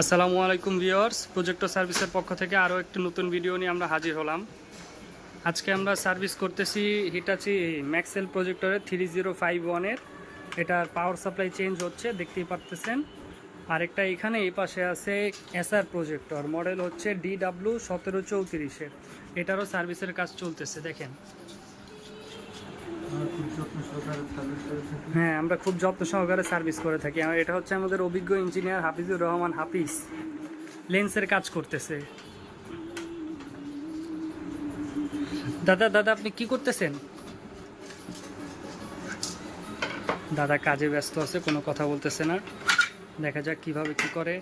আসসালামু আলাইকুম viewers, projector সার্ভিসের পক্ষ থেকে আরও একটি নতুন ভিডিও নিয়ে আমরা হাজির হলাম। আজকে আমরা সার্ভিস করতেছি হিটাচি ম্যাক্সেল প্রজেক্টরের 3051-এর। এটার পাওয়ার সাপ্লাই চেঞ্জ হচ্ছে, দেখতেই পারতেছেন। আরেকটা এখানে এই পাশে আছে এসআর প্রজেক্টর, মডেল হচ্ছে DW1734-এর। এটারও সার্ভিসের কাজ চলতেছে, দেখেন। হ্যাঁ, আমরা খুব যত্ন সহকারে সার্ভিস করে থাকি। এটা হচ্ছে আমাদের অভিজ্ঞ ইঞ্জিনিয়ার হাফিজুর রহমান হাফিজ, লেন্সের কাজ করতেছে। দাদা আপনি কি করতেছেন? দাদা কাজে ব্যস্ত আছে, কোনো কথা বলতেছে না। দেখা যাক কিভাবে কি করে।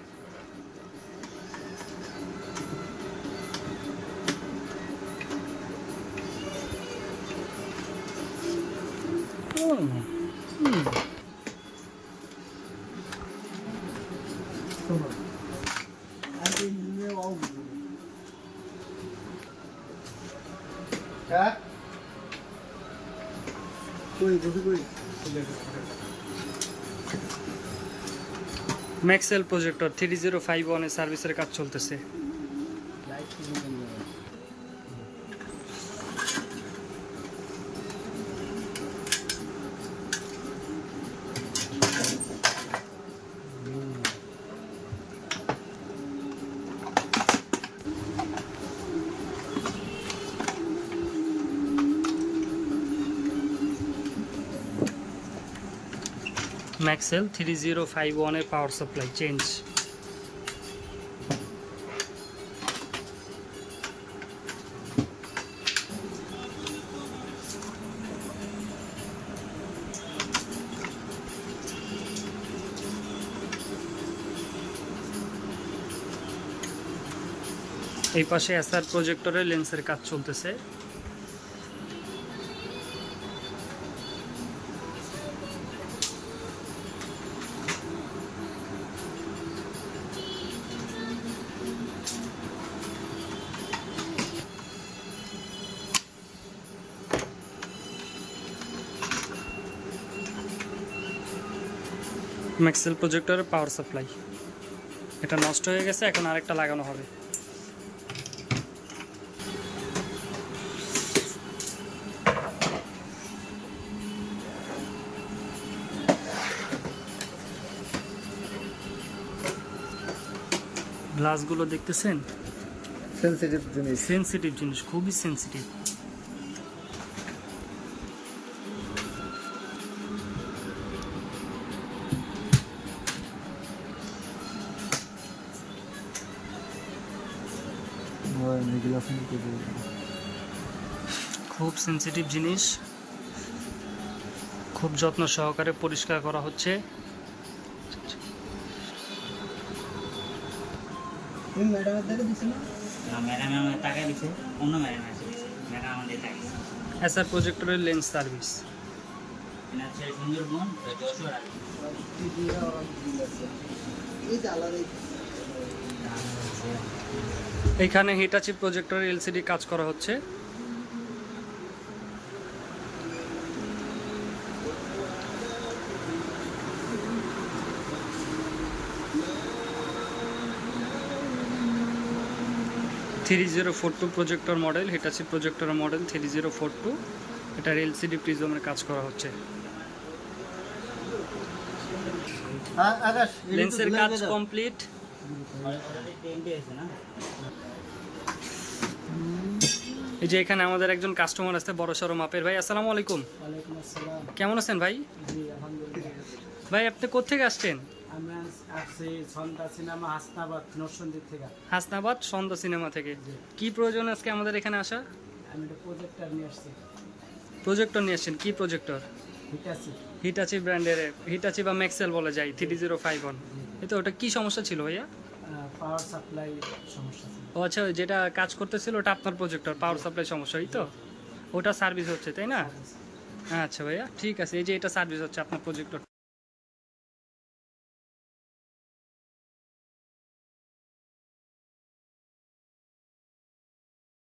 ম্যাক্সেল প্রজেক্টর 3051-এর সার্ভিসের কাজ চলতেছে। ম্যাক্সেল 3051-এর পাওয়ার সাপ্লাই চেঞ্জ। এই পাশে এসআর প্রজেক্টরের লেন্সের কাজ চলতেছে। ম্যাক্সেল প্রজেক্টরের পাওয়ার সাপ্লাই, এটা নষ্ট হয়ে গেছে, এখন আরেকটা লাগানো হবে। গ্লাসগুলো দেখতেছেন, সেন্সিটিভ জিনিস, খুবই সেন্সিটিভ। খুব সেন্সিটিভ জিনিস, খুব যত্ন সহকারে পরিষ্কার করা হচ্ছে। এসআর প্রজেক্টরের লেন্স সার্ভিস। এখানে হিটাচি প্রজেক্টরের এলসিডি কাজ করা হচ্ছে। (3042) projector model, Hitachi projector model 3042। এটার এলসিডি প্রিজমের কাজ করা হচ্ছে। লেন্সের কাজ কমপ্লিট। এই যে এখানে আমাদের একজন কাস্টমার আছে, বড়সড় মাপের ভাই। আসসালামু আলাইকুম। কেমন আছেন ভাই? ভাই আপনি কোত্থেকে আসছেন? হাসনাবাদ সন্ধ্যা সিনেমা থেকে। কি প্রয়োজন আজকে আমাদের এখানে আসা? প্রজেক্টর নিয়ে আসছেন। কি প্রজেক্টর? হিটাচি ব্র্যান্ডের, হিটাচি বা ম্যাক্সেল বলা যায়, 3051। এই তো, ওটা কি সমস্যা ছিল ভাইয়া? পাওয়ার সাপ্লাই সমস্যা ছিল। ও আচ্ছা, যেটা কাজ করতেছিল ওটা আপনার প্রজেক্টর, পাওয়ার সাপ্লাই সমস্যা, এই তো? ওটা সার্ভিস হচ্ছে, তাই না? আচ্ছা ভাইয়া, ঠিক আছে। এই যে এটা সার্ভিস হচ্ছে আপনার প্রজেক্টর।